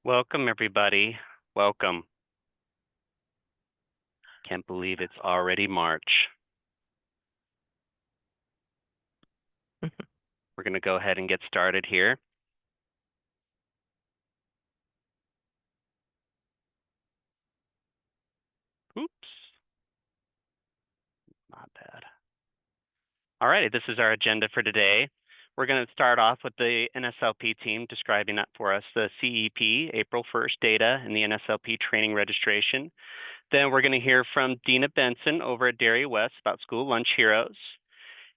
Welcome, everybody. Welcome. Can't believe it's already March. We're going to go ahead and get started here. Oops. Not bad. All right, this is our agenda for today. We're going to start off with the NSLP team describing that for us, the CEP April 1st data and the NSLP training registration. Then we're going to hear from Dina Benson over at Dairy West about School Lunch Heroes.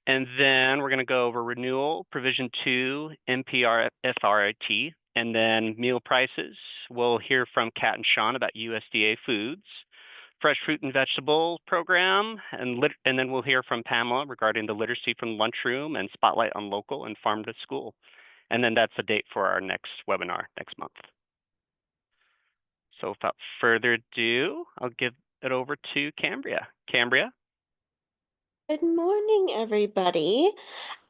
And then we're going to go over renewal, provision 2, NPR FRIT, and then meal prices. We'll hear from Kat and Sean about USDA foods, fresh fruit and vegetable program, and then we'll hear from Pamela regarding the literacy from the lunchroom and spotlight on local and farm to school. And then that's the date for our next webinar next month. So without further ado, I'll give it over to Cambria. Cambria? Good morning, everybody.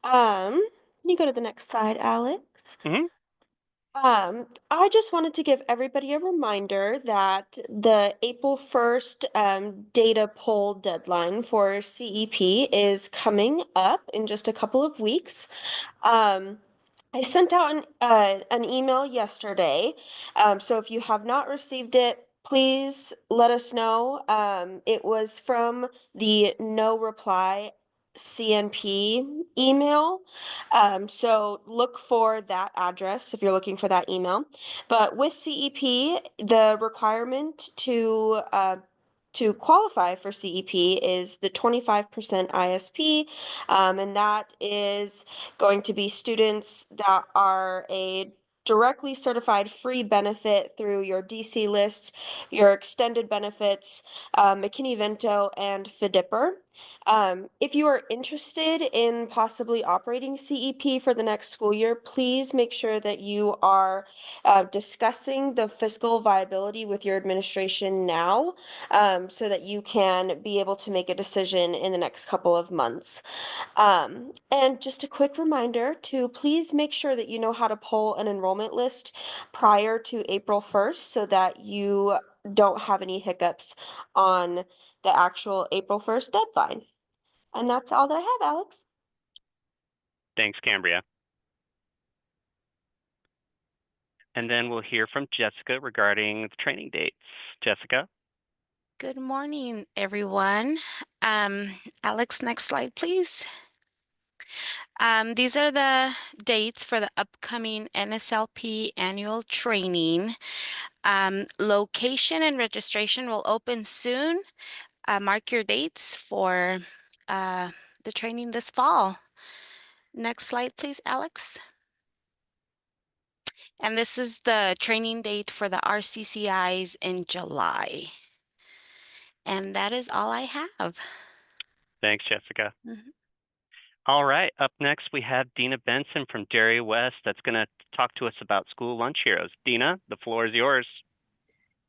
Can you go to the next slide, Alex? Mm-hmm. I just wanted to give everybody a reminder that the April 1st data poll deadline for CEP is coming up in just a couple of weeks. I sent out an email yesterday, so if you have not received it, please let us know. It was from the no reply CNP email. So look for that address if you're looking for that email. But with CEP, the requirement to qualify for CEP is the 25% ISP, and that is going to be students that are a directly certified free benefit through your DC lists, your extended benefits, McKinney-Vento, and FDIPR. If you are interested in possibly operating CEP for the next school year, please make sure that you are discussing the fiscal viability with your administration now, so that you can be able to make a decision in the next couple of months. And just a quick reminder to please make sure that you know how to pull an enrollment list prior to April 1st so that you don't have any hiccups on the actual April 1st deadline. And that's all that I have, Alex. Thanks, Cambria. And then we'll hear from Jessica regarding the training dates. Jessica? Good morning, everyone. Alex, next slide, please. These are the dates for the upcoming NSLP annual training. Location and registration will open soon. Mark your dates for the training this fall. Next slide, please, Alex. And this is the training date for the RCCIs in July. And that is all I have. Thanks, Jessica. Mm-hmm. All right, up next we have Dina Benson from Dairy West that's going to talk to us about School Lunch Heroes. Dina, the floor is yours.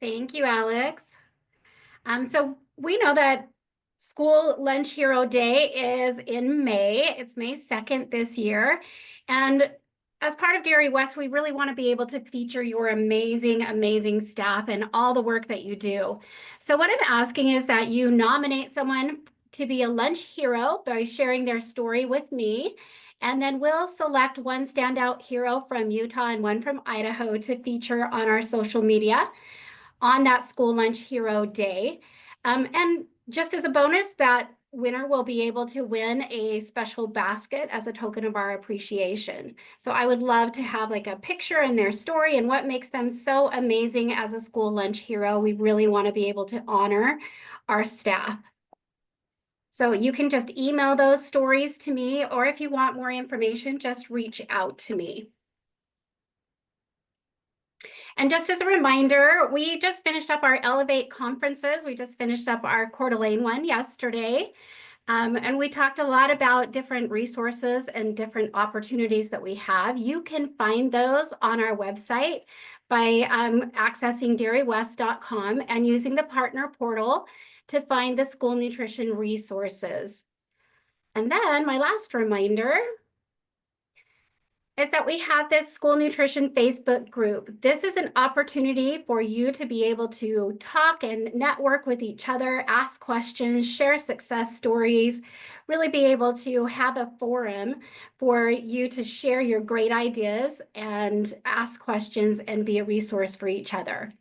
Thank you, Alex. So we know that School Lunch Hero Day is in May. It's May 2nd this year. And as part of Dairy West, we really want to be able to feature your amazing, amazing staff and all the work that you do. So what I'm asking is that you nominate someone to be a lunch hero by sharing their story with me. And then we'll select one standout hero from Utah and one from Idaho to feature on our social media on that School Lunch Hero Day. And just as a bonus, that winner will be able to win a special basket as a token of our appreciation. So I would love to have like a picture and their story and what makes them so amazing as a school lunch hero. We really want to be able to honor our staff. So you can just email those stories to me, or if you want more information, just reach out to me. And just as a reminder, we just finished up our Elevate conferences. We just finished up our Coeur d'Alene one yesterday. And we talked a lot about different resources and different opportunities that we have. You can find those on our website by accessing dairywest.com and using the partner portal to find the school nutrition resources. And then my last reminder is that we have this school nutrition Facebook group. This is an opportunity for you to be able to talk and network with each other, ask questions, share success stories, really be able to have a forum for you to share your great ideas and ask questions and be a resource for each other.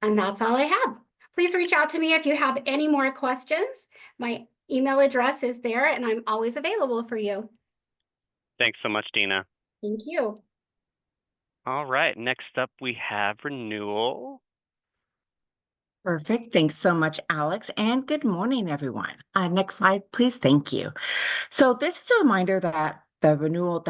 And that's all I have. Please reach out to me if you have any more questions. My email address is there and I'm always available for you. Thanks so much, Dina. Thank you. All right, next up we have renewal. Perfect. Thanks so much, Alex. And good morning, everyone. Next slide, please. Thank you. So this is a reminder that renewal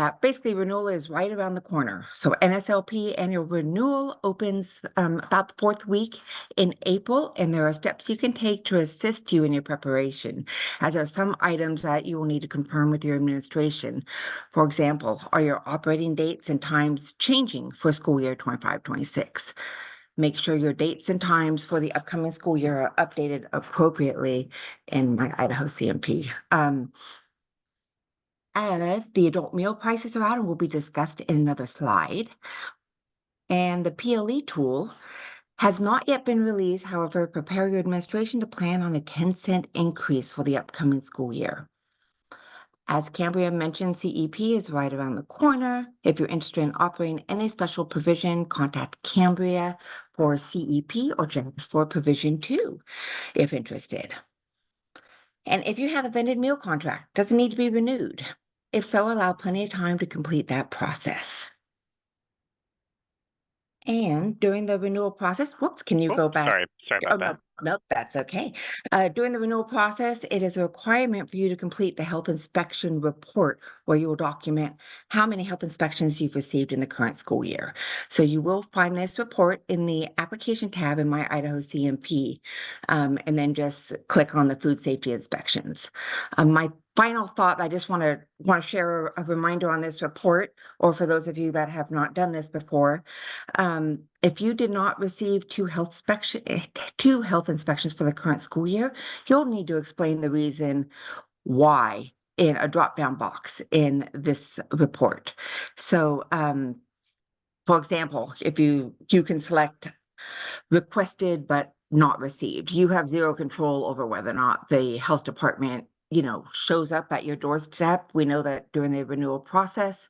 is right around the corner. So NSLP annual renewal opens about the fourth week in April, and there are steps you can take to assist you in your preparation, as there are some items that you will need to confirm with your administration. For example, are your operating dates and times changing for school year 25-26? Make sure your dates and times for the upcoming school year are updated appropriately in my Idaho CNP. And the adult meal prices are out and will be discussed in another slide. And the PLE tool has not yet been released. However, prepare your administration to plan on a 10-cent increase for the upcoming school year. As Cambria mentioned, CEP is right around the corner. If you're interested in offering any special provision, contact Cambria for CEP or JAX for provision 2, if interested. And if you have a vended meal contract, doesn't need to be renewed. If so, allow plenty of time to complete that process. And during the renewal process, whoops, can you go back? Sorry about that. No, that's okay. During the renewal process, it is a requirement for you to complete the health inspection report, where you will document how many health inspections you've received in the current school year. So you will find this report in the application tab in My Idaho CNP, and then just click on the food safety inspections. My final thought, I just want to share a reminder on this report, or for those of you that have not done this before. If you did not receive two health inspections for the current school year, you'll need to explain the reason why in a drop-down box in this report. So, for example, if you can select requested but not received. You have zero control over whether or not the health department, shows up at your doorstep. We know that during the renewal process,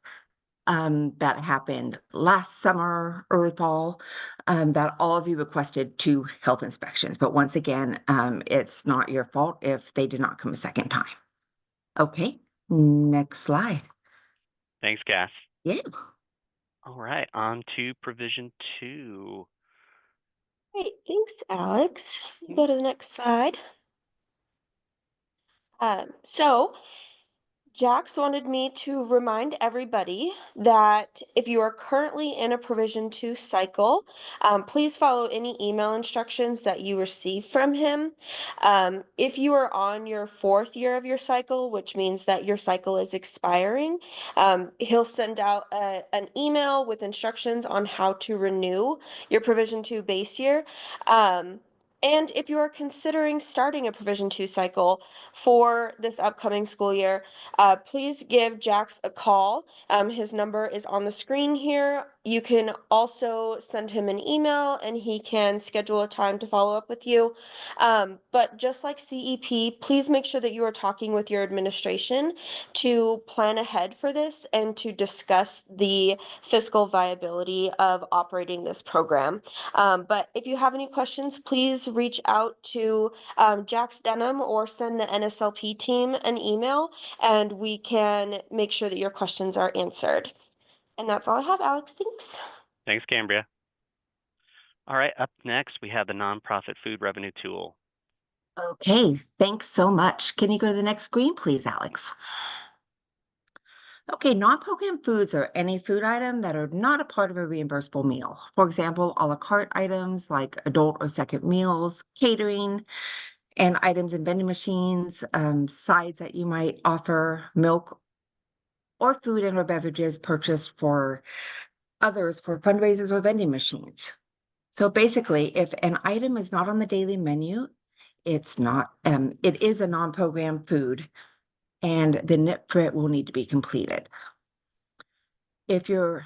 that happened last summer, early fall, that all of you requested 2 health inspections. But once again, it's not your fault if they did not come a second time. Okay, next slide. Thanks, Cass. Yeah. All right, on to provision 2. Great, thanks, Alex. Go to the next slide. So Jax wanted me to remind everybody that if you are currently in a Provision 2 cycle, please follow any email instructions that you receive from him. If you are on your 4th year of your cycle, which means that your cycle is expiring, he'll send out an email with instructions on how to renew your Provision 2 base year. And if you are considering starting a Provision 2 cycle for this upcoming school year, please give Jax a call. His number is on the screen here. You can also send him an email and he can schedule a time to follow up with you. But just like CEP, please make sure that you are talking with your administration to plan ahead for this and to discuss the fiscal viability of operating this program. But if you have any questions, please reach out to Jax Denham or send the NSLP team an email, and we can make sure that your questions are answered. And that's all I have, Alex. Thanks. Thanks, Cambria. All right, up next, we have the nonprofit food revenue tool. Okay, thanks so much. Can you go to the next screen, please, Alex? Okay, non-program foods are any food item that are not a part of a reimbursable meal. For example, a la carte items like adult or second meals, catering, and items in vending machines, sides that you might offer, milk, or food and or beverages purchased for others for fundraisers or vending machines. So basically, if an item is not on the daily menu, it's not, it is a non-program food, and the NIP for it will need to be completed. If you're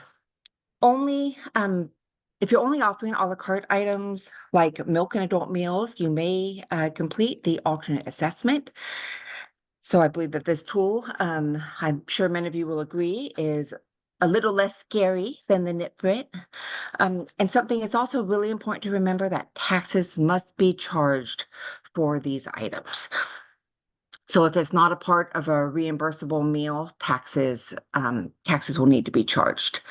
only offering a la carte items like milk and adult meals, you may complete the alternate assessment. So I believe that this tool, I'm sure many of you will agree, is a little less scary than the NIPFRIT. And something it's also really important to remember that taxes must be charged for these items. So if it's not a part of a reimbursable meal, taxes will need to be charged.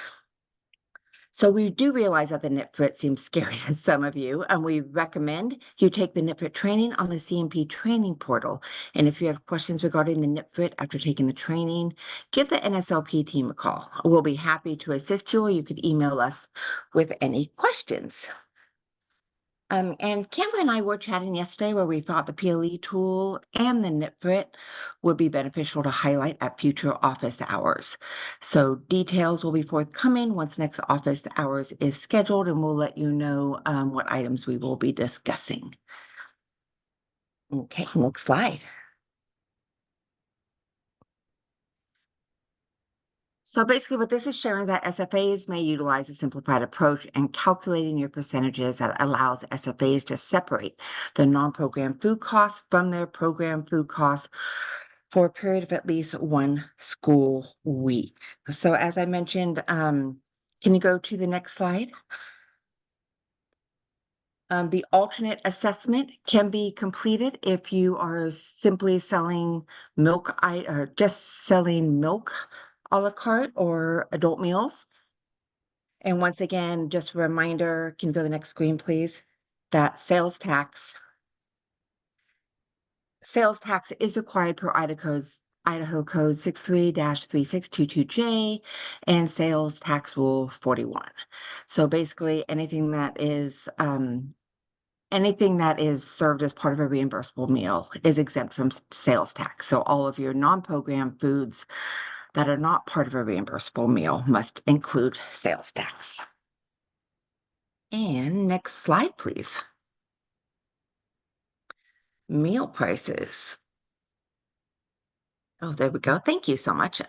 So we do realize that the NIPFRIT seems scary to some of you, and we recommend you take the NIPFRIT training on the CNP training portal. And if you have questions regarding the NIPFRIT after taking the training, give the NSLP team a call. We'll be happy to assist you, or you could email us with any questions. And Cameron and I were chatting yesterday where we thought the PLE tool and the NIPFRIT would be beneficial to highlight at future office hours. So details will be forthcoming once next office hours is scheduled, and we'll let you know what items we will be discussing. Okay, next slide. So basically what this is showing is that SFAs may utilize a simplified approach in calculating your percentages that allows SFAs to separate the non-program food costs from their program food costs for a period of at least one school week. So as I mentioned, can you go to the next slide? The alternate assessment can be completed if you are simply selling milk or just selling milk a la carte or adult meals. And once again, just a reminder, can you go to the next screen, please? That sales tax is required per Idaho Code 63-3622J and Sales Tax Rule 41. So basically, anything that is served as part of a reimbursable meal is exempt from sales tax. So all of your non-program foods that are not part of a reimbursable meal must include sales tax. And next slide, please. Meal prices. Oh, there we go. Thank you so much.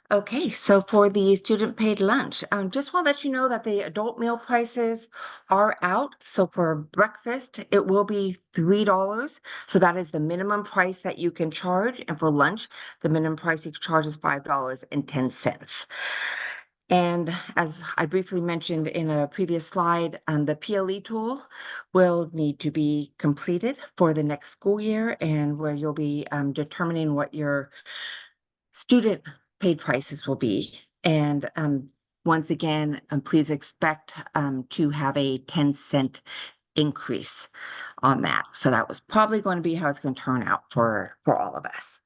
Okay, so for the student paid lunch, just want to let you know that the adult meal prices are out. So for breakfast, it will be $3. So that is the minimum price that you can charge. And for lunch, the minimum price you can charge is $5.10. And as I briefly mentioned in a previous slide, the PLE tool will need to be completed for the next school year, and where you'll be determining what your student paid prices will be. And once again, please expect to have a 10-cent increase on that. So that was probably going to be how it's going to turn out for all of us.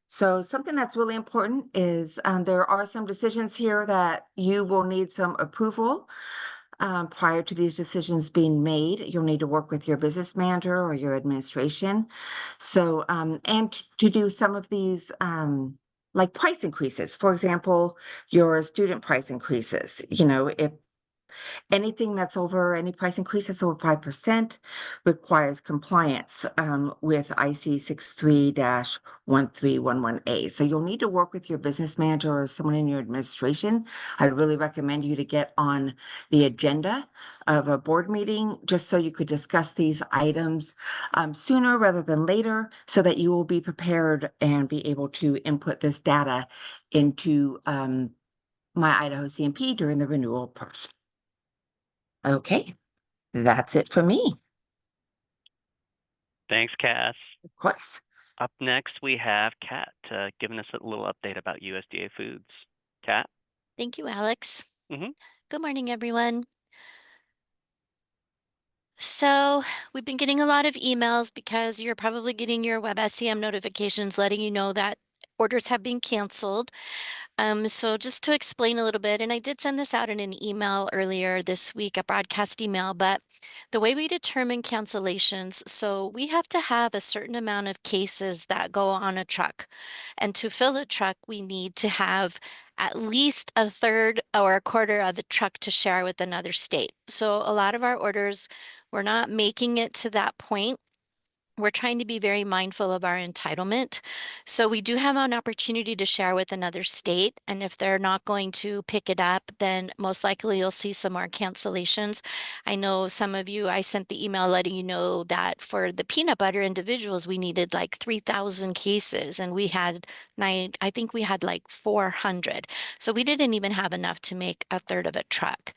So something that's really important is there are some decisions here that you will need some approval prior to these decisions being made. You'll need to work with your business manager or your administration. So, and to do some of these like price increases, for example, your student price increases, if anything that's over, any price increase that's over 5% requires compliance with IC 63-1311A. So you'll need to work with your business manager or someone in your administration. I'd really recommend you to get on the agenda of a board meeting just so you could discuss these items sooner rather than later, so that you will be prepared and be able to input this data into My Idaho CNP during the renewal process. Okay, that's it for me. Thanks, Cass. Of course. Up next, we have Kat giving us a little update about USDA foods. Kat? Thank you, Alex. Mm-hmm. Good morning, everyone. So we've been getting a lot of emails because you're probably getting your WebSCM notifications letting you know that orders have been canceled. So just to explain a little bit, and I did send this out in an email earlier this week, a broadcast email, but the way we determine cancellations, so we have to have a certain amount of cases that go on a truck. And to fill a truck, we need to have at least a third or a quarter of the truck to share with another state. So a lot of our orders, we're not making it to that point. we're trying to be very mindful of our entitlement. So we do have an opportunity to share with another state. And if they're not going to pick it up, then most likely you'll see some more cancellations. I know some of you, I sent the email letting you know that for the peanut butter individuals, we needed like 3,000 cases and we had I think we had like 400. So we didn't even have enough to make a third of a truck.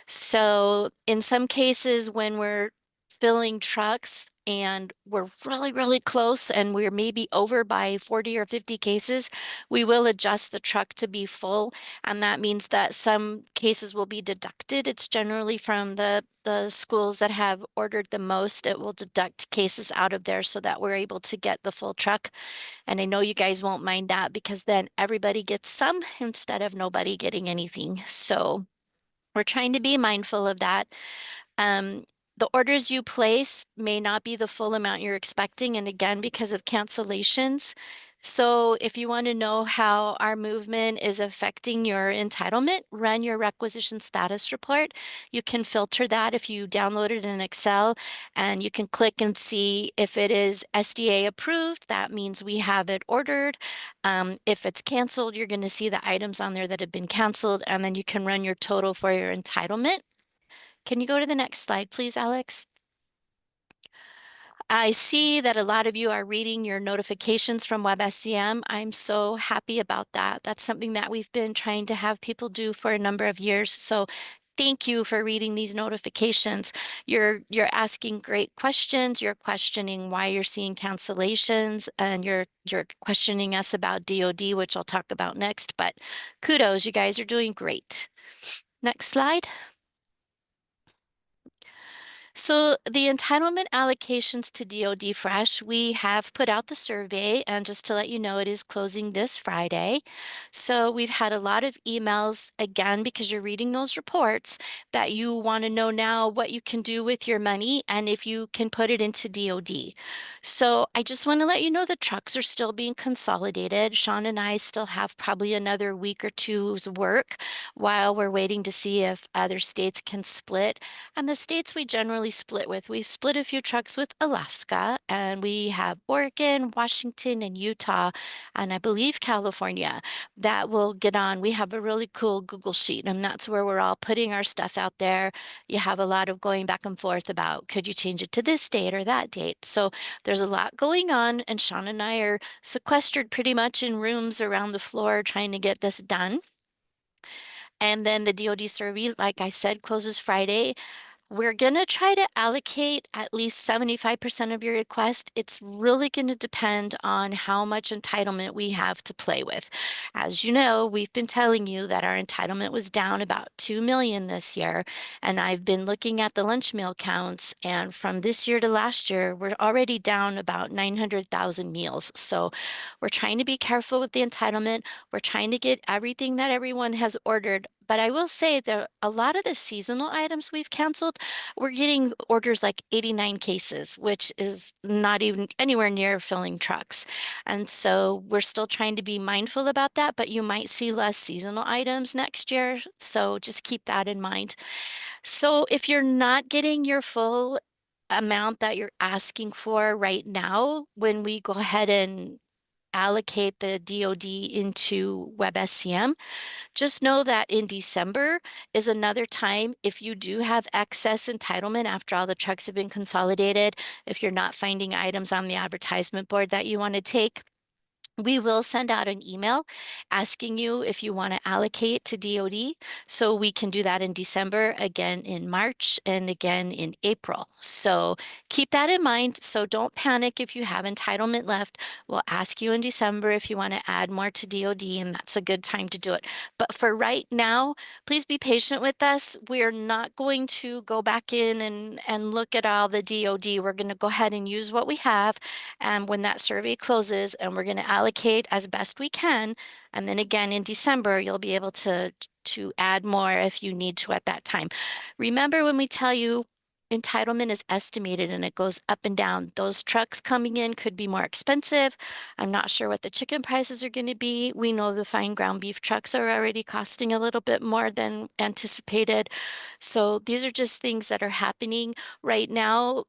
So in some cases, when we're filling trucks and we're really, really close and we're maybe over by 40 or 50 cases, we will adjust the truck to be full. And that means that some cases will be deducted. It's generally from the schools that have ordered the most. It will deduct cases out of there so that we're able to get the full truck. And I know you guys won't mind that because then everybody gets some instead of nobody getting anything. So we're trying to be mindful of that. Um, the orders you place may not be the full amount you're expecting, and again, because of cancellations. So if you want to know how our movement is affecting your entitlement, run your requisition status report. You can filter that if you download it in Excel, and you can click and see if it is SDA approved. That means we have it ordered. If it's canceled, you're going to see the items on there that have been canceled, and then you can run your total for your entitlement. Can you go to the next slide, please, Alex? I see that a lot of you are reading your notifications from WebSCM. I'm so happy about that. That's something that we've been trying to have people do for a number of years. So thank you for reading these notifications. You're asking great questions. You're questioning why you're seeing cancellations, and you're questioning us about DoD, which I'll talk about next. But kudos, you guys are doing great. Next slide. So the entitlement allocations to DoD Fresh, we have put out the survey, and just to let you know, it is closing this Friday. So we've had a lot of emails, again, because you're reading those reports, that you want to know now what you can do with your money and if you can put it into DoD. So I just want to let you know the trucks are still being consolidated. Sean and I still have probably another week or two's work while we're waiting to see if other states can split. And the states we generally split with, we've split a few trucks with Alaska, and we have Oregon, Washington, and Utah, and I believe California that will get on. We have a really cool Google Sheet, and that's where we're all putting our stuff out there. You have a lot of going back and forth about, could you change it to this date or that date? So there's a lot going on, and Sean and I are sequestered pretty much in rooms around the floor trying to get this done. And then the DoD survey, like I said, closes Friday. We're going to try to allocate at least 75% of your request. It's really going to depend on how much entitlement we have to play with. As you know, we've been telling you that our entitlement was down about 2 million this year. And I've been looking at the lunch meal counts. And from this year to last year, we're already down about 900,000 meals. So we're trying to be careful with the entitlement. We're trying to get everything that everyone has ordered. But I will say that a lot of the seasonal items we've canceled, we're getting orders like 89 cases, which is not even anywhere near filling trucks. And so we're still trying to be mindful about that, but you might see less seasonal items next year. So just keep that in mind. So if you're not getting your full amount that you're asking for right now, when we go ahead and allocate the DoD into WebSCM, just know that in December is another time if you do have excess entitlement after all the trucks have been consolidated, if you're not finding items on the advertisement board that you want to take, we will send out an email asking you if you want to allocate to DoD. So we can do that in December, again in March, and again in April. So keep that in mind. So don't panic if you have entitlement left. We'll ask you in December if you want to add more to DoD, and that's a good time to do it. But for right now, please be patient with us. We're not going to go back in and look at all the DoD. We're going to go ahead and use what we have. And when that survey closes, and we're going to allocate as best we can. And then again in December, you'll be able to add more if you need to at that time. Remember when we tell you entitlement is estimated and it goes up and down. Those trucks coming in could be more expensive. I'm not sure what the chicken prices are going to be. We know the fine ground beef trucks are already costing a little bit more than anticipated. So these are just things that are happening right now.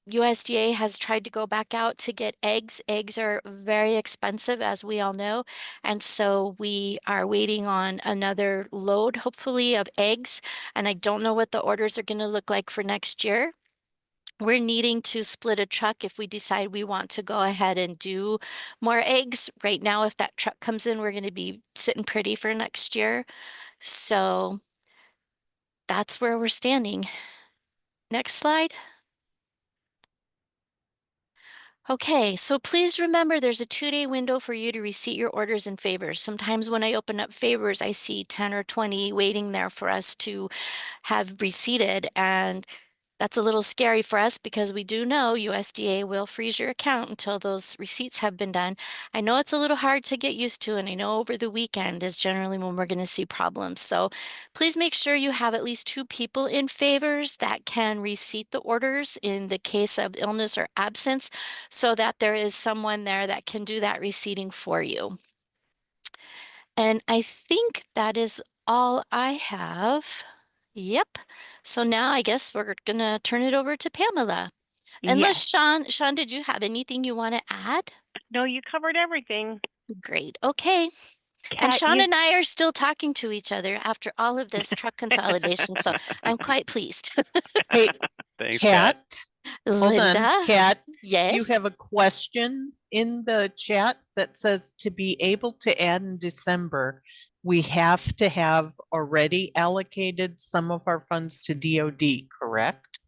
USDA has tried to go back out to get eggs. Eggs are very expensive, as we all know. And so we are waiting on another load, hopefully, of eggs. And I don't know what the orders are going to look like for next year. We're needing to split a truck if we decide we want to go ahead and do more eggs. Right now, if that truck comes in, we're going to be sitting pretty for next year. So that's where we're standing. Next slide. Okay, so please remember there's a 2-day window for you to receipt your orders and favors. Sometimes when I open up favors, I see 10 or 20 waiting there for us to have receipted, and that's a little scary for us because we do know USDA will freeze your account until those receipts have been done. I know it's a little hard to get used to, and I know over the weekend is generally when we're going to see problems. So please make sure you have at least 2 people in favors that can receipt the orders in the case of illness or absence, so that there is someone there that can do that receipting for you. And I think that is all I have. Yep. So now I guess we're gonna turn it over to Pamela. Yes. Unless Sean, did you have anything you want to add? No, you covered everything. Great. Okay. And Kat, Sean and I are still talking to each other after all of this truck consolidation, so I'm quite pleased. Hey, Thanks, Kat. Hold on, Linda? Kat, you Yes? have a question in the chat that says to be able to add in December, we have to have already allocated some of our funds to DOD, correct?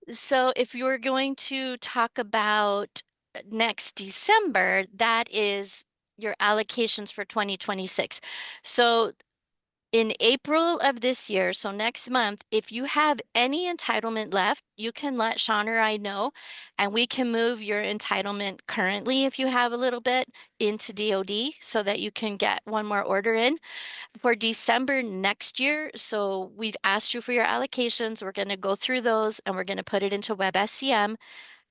So if you're going to talk about next December, that is your allocations for 2026. So in April of this year, so next month, if you have any entitlement left, you can let Sean or I know, and we can move your entitlement currently, if you have a little bit, into DOD so that you can get one more order in for December next year. So we've asked you for your allocations. We're going to go through those and we're going to put it into WebSCM.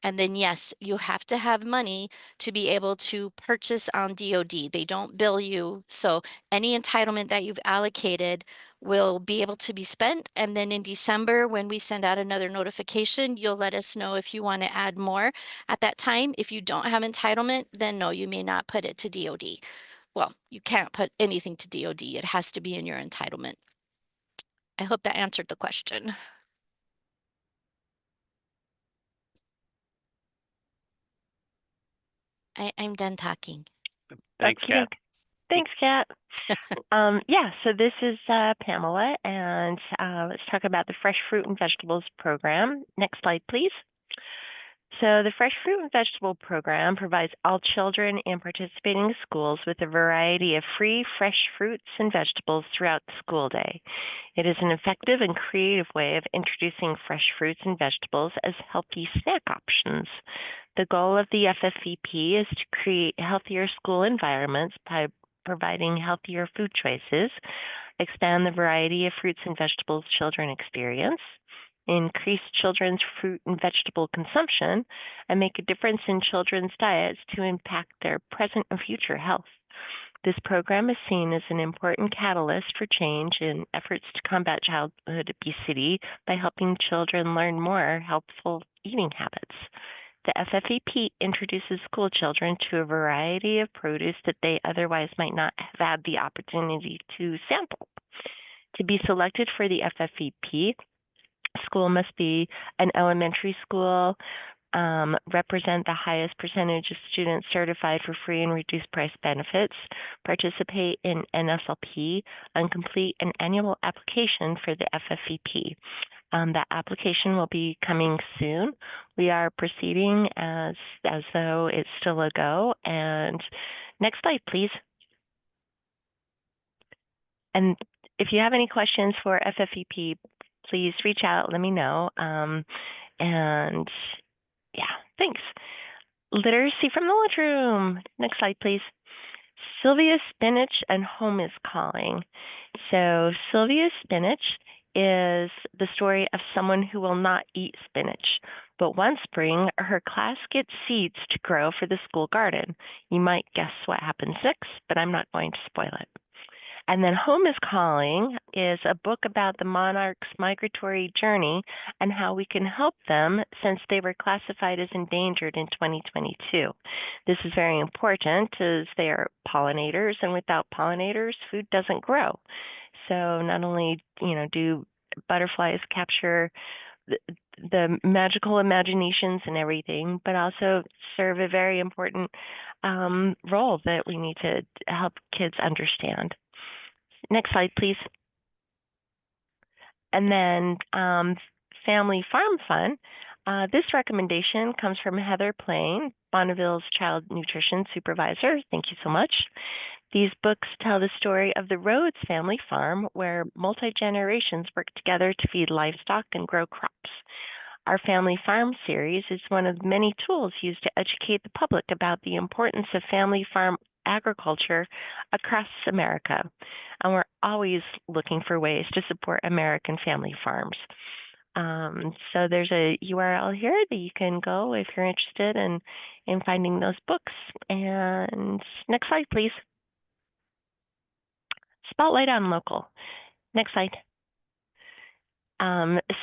And then, yes, you have to have money to be able to purchase on DOD. They don't bill you. So any entitlement that you've allocated will be able to be spent. And then in December, when we send out another notification, you'll let us know if you want to add more at that time. If you don't have entitlement, then no, you may not put it to DOD. Well, you can't put anything to DOD. It has to be in your entitlement. I hope that answered the question. I'm done talking. Thanks, Kat. Thanks, Kat. Yeah, so this is Pamela, and let's talk about the Fresh Fruit and Vegetables program. Next slide, please. So the Fresh Fruit and Vegetable program provides all children in participating schools with a variety of free fresh fruits and vegetables throughout the school day. It is an effective and creative way of introducing fresh fruits and vegetables as healthy snack options. The goal of the FFVP is to create healthier school environments by providing healthier food choices, expand the variety of fruits and vegetables children experience, increase children's fruit and vegetable consumption, and make a difference in children's diets to impact their present and future health. This program is seen as an important catalyst for change in efforts to combat childhood obesity by helping children learn more healthful eating habits. The FFVP introduces school children to a variety of produce that they otherwise might not have had the opportunity to sample. To be selected for the FFVP, school must be an elementary school, represent the highest percentage of students certified for free and reduced price benefits, participate in NSLP, and complete an annual application for the FFVP. That application will be coming soon. We are proceeding as though it's still a go. And next slide, please. And if you have any questions for FFVP, please reach out, let me know. And yeah, thanks. Literacy from the lunchroom. Next slide, please. Sylvia's Spinach and Home is Calling. So Sylvia's Spinach is the story of someone who will not eat spinach. But one spring, her class gets seeds to grow for the school garden. You might guess what happens next, but I'm not going to spoil it. And then Home is Calling is a book about the monarch's migratory journey and how we can help them since they were classified as endangered in 2022. This is very important as they are pollinators, and without pollinators, food doesn't grow. So not only, do butterflies capture the magical imaginations and everything, but also serve a very important role that we need to help kids understand. Next slide, please. And then Family Farm Fun. This recommendation comes from Heather Plain, Bonneville's Child Nutrition Supervisor. Thank you so much. These books tell the story of the Rhodes family farm, where multi-generations work together to feed livestock and grow crops. Our Family Farm series is one of many tools used to educate the public about the importance of family farm agriculture across America. And we're always looking for ways to support American family farms. So there's a URL here that you can go if you're interested in finding those books. And next slide, please. Spotlight on local. Next slide.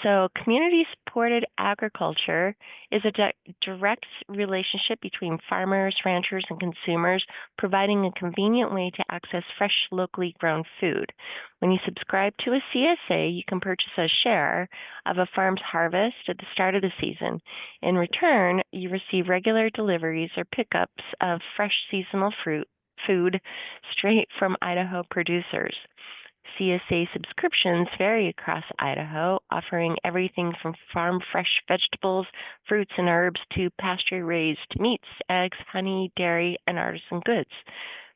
So community-supported agriculture is a direct relationship between farmers, ranchers, and consumers, providing a convenient way to access fresh, locally grown food. When you subscribe to a CSA, you can purchase a share of a farm's harvest at the start of the season. In return, you receive regular deliveries or pickups of fresh seasonal food straight from Idaho producers. CSA subscriptions vary across Idaho, offering everything from farm fresh vegetables, fruits, and herbs to pasture-raised meats, eggs, honey, dairy, and artisan goods.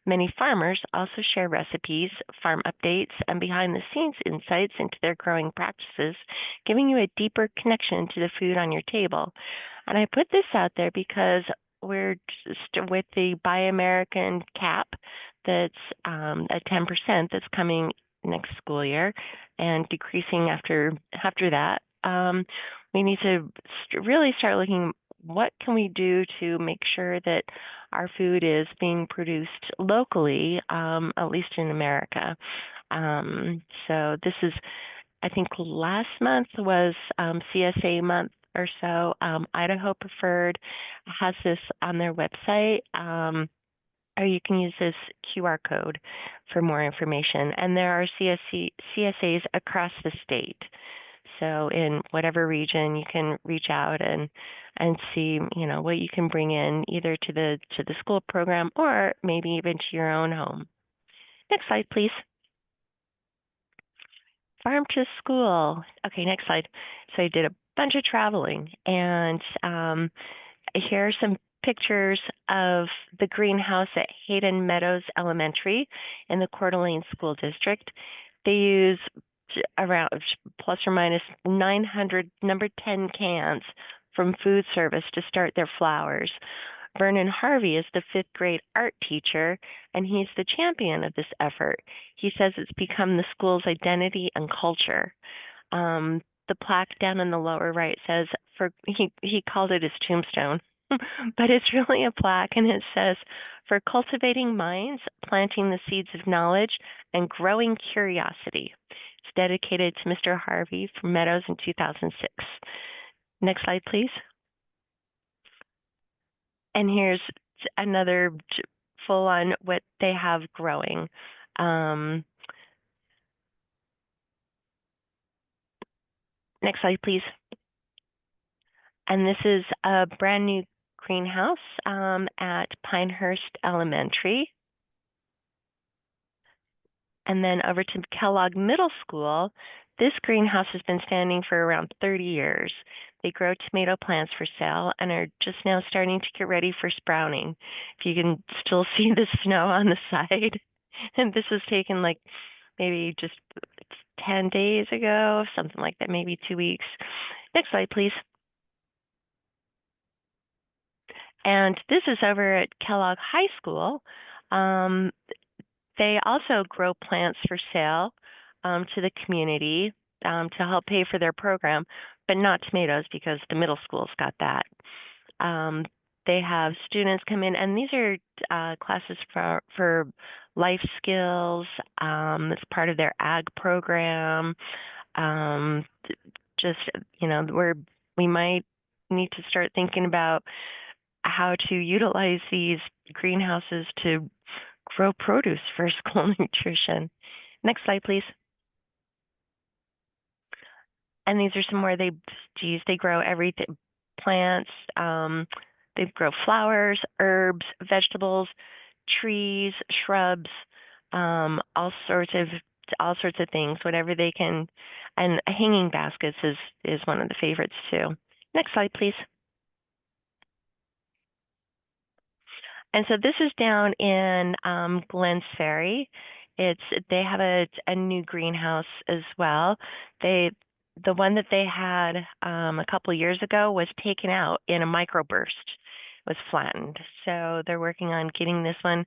Many farmers also share recipes, farm updates, and behind-the-scenes insights into their growing practices, giving you a deeper connection to the food on your table. And I put this out there because we're just with the Buy American cap that's at 10% that's coming next school year and decreasing after that. We need to really start looking, what can we do to make sure that our food is being produced locally, at least in America. So this is, I think last month was CSA month or so. Idaho Preferred has this on their website. Or you can use this QR code for more information. And there are CSAs across the state. So in whatever region, you can reach out and see, what you can bring in either to the school program or maybe even to your own home. Next slide, please. Farm to school. Okay, next slide. So I did a bunch of traveling, and here are some pictures of the greenhouse at Hayden Meadows Elementary in the Coeur d'Alene School District. They use around plus or minus 900 number 10 cans from food service to start their flowers. Vernon Harvey is the 5th grade art teacher, and he's the champion of this effort. He says it's become the school's identity and culture. The plaque down in the lower right says, he called it his tombstone, but it's really a plaque, and it says, for cultivating minds, planting the seeds of knowledge, and growing curiosity. It's dedicated to Mr. Harvey from Meadows in 2006. Next slide, please. And here's another full on what they have growing. Next slide, please. And this is a brand new greenhouse at Pinehurst Elementary. And then over to Kellogg Middle School, this greenhouse has been standing for around 30 years. They grow tomato plants for sale and are just now starting to get ready for sprouting. If you can still see the snow on the side. And this was taken like maybe just 10 days ago, something like that, maybe 2 weeks. Next slide, please. And this is over at Kellogg High School. They also grow plants for sale to the community to help pay for their program, but not tomatoes because the middle school's got that. they have students come in, and these are classes for life skills. It's part of their ag program. Just, we might need to start thinking about how to utilize these greenhouses to grow produce for school nutrition. Next slide, please. And these are some where they grow everything, plants, they grow flowers, herbs, vegetables, trees, shrubs, all sorts of things, whatever they can. And hanging baskets is one of the favorites too. Next slide, please. And so this is down in Glens Ferry. They have a new greenhouse as well. The one that they had a couple of years ago was taken out in a microburst, was flattened. So they're working on getting this one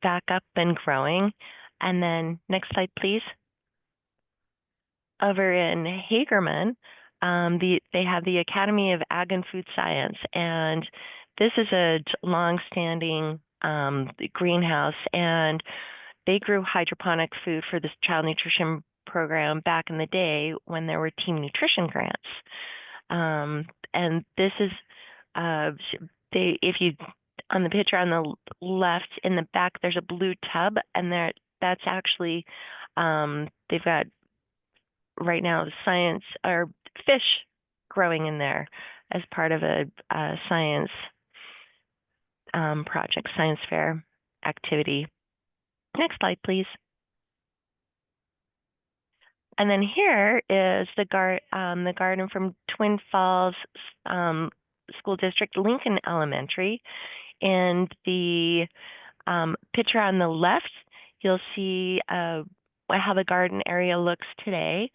back up and growing. And then next slide, please. Over in Hagerman, they have the Academy of Ag and Food Science, and this is a long-standing greenhouse, and they grew hydroponic food for this child nutrition program back in the day when there were team nutrition grants. And this is, if you, on the picture on the left in the back, there's a blue tub, and that's actually, they've got right now science or fish growing in there as part of a science project, science fair activity. Next slide, please. And then here is the garden from Twin Falls School District, Lincoln Elementary. In the picture on the left, you'll see how the garden area looks today.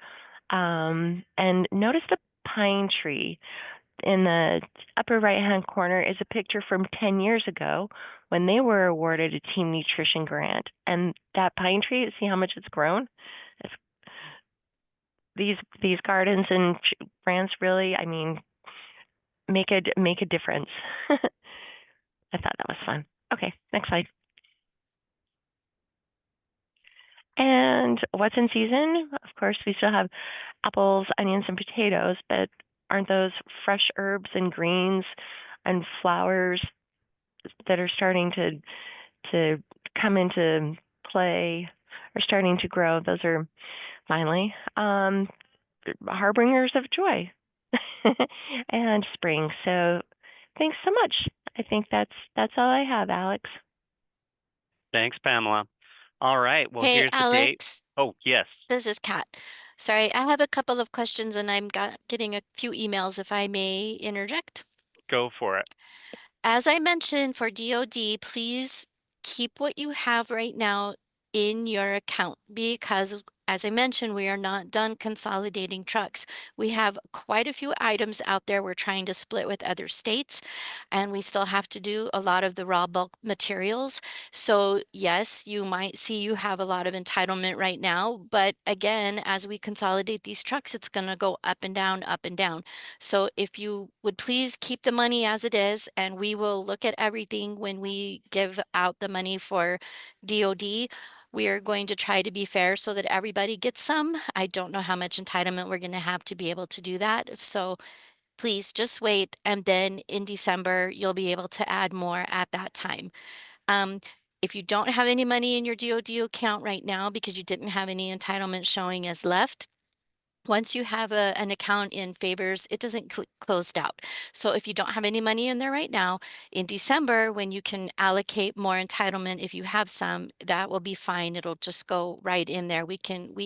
And notice the pine tree. In the upper right-hand corner is a picture from 10 years ago when they were awarded a team nutrition grant. And that pine tree, see how much it's grown? These gardens and grants really, I mean, make a difference. I thought that was fun. Okay, next slide. And what's in season? Of course, we still have apples, onions, and potatoes, but aren't those fresh herbs and greens and flowers that are starting to come into play or starting to grow? Those are finally harbingers of joy and spring. So thanks so much. I think that's all I have, Alex. Thanks, Pamela. All right, well, Hey, here's the date. Alex, Oh, yes, this is Kat. Sorry, I have a couple of questions and I'm getting a few emails if I may interject. go for it. As I mentioned for DoD, please keep what you have right now in your account because, as I mentioned, we are not done consolidating trucks. We have quite a few items out there we're trying to split with other states, and we still have to do a lot of the raw bulk materials. So yes, you might see you have a lot of entitlement right now, but again, as we consolidate these trucks, it's going to go up and down, up and down. So if you would please keep the money as it is, and we will look at everything when we give out the money for DoD. We are going to try to be fair so that everybody gets some. I don't know how much entitlement we're going to have to be able to do that. So please just wait. And then in December, you'll be able to add more at that time. If you don't have any money in your DoD account right now because you didn't have any entitlement showing as left, once you have an account in favors, it doesn't closed out. So if you don't have any money in there right now, in December, when you can allocate more entitlement, if you have some, that will be fine. It'll just go right in there. We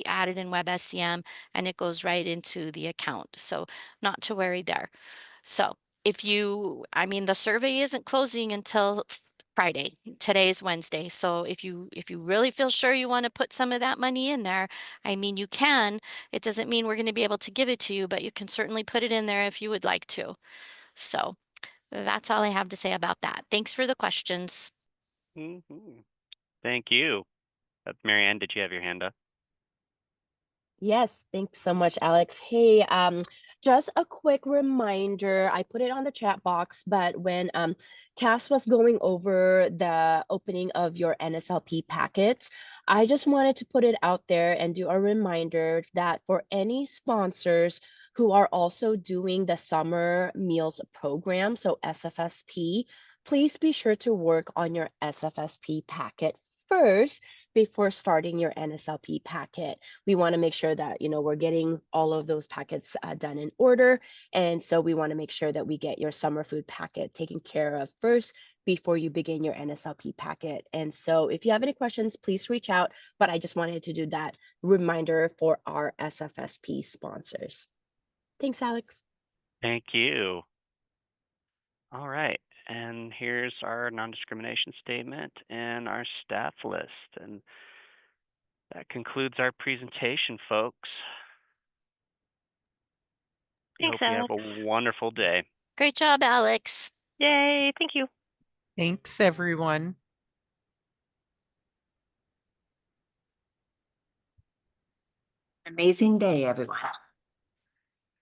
add it in WebSCM and it goes right into the account. So not to worry there. So the survey isn't closing until Friday. Today's Wednesday. So if you really feel sure you want to put some of that money in there, you can. It doesn't mean we're going to be able to give it to you, but you can certainly put it in there if you would like to. So that's all I have to say about that. Thanks for the questions. Thank you. Mary Ann, did you have your hand up? Yes, thanks so much, Alex. Hey, Just a quick reminder, I put it on the chat box, but when Cass was going over the opening of your NSLP packets, I just wanted to put it out there and do a reminder that for any sponsors who are also doing the summer meals program, so SFSP, please be sure to work on your SFSP packet first before starting your NSLP packet. We want to make sure that, we're getting all of those packets done in order. And so we want to make sure that we get your summer food packet taken care of first before you begin your NSLP packet. And so if you have any questions, please reach out. But I just wanted to do that reminder for our SFSP sponsors. Thanks, Alex. Thank you. All right, and here's our non-discrimination statement and our staff list. And that concludes our presentation, folks. I Thanks, hope you Alex. have a wonderful day. Great job, Alex. Yay, thank you. Thanks, everyone. Amazing day, everyone.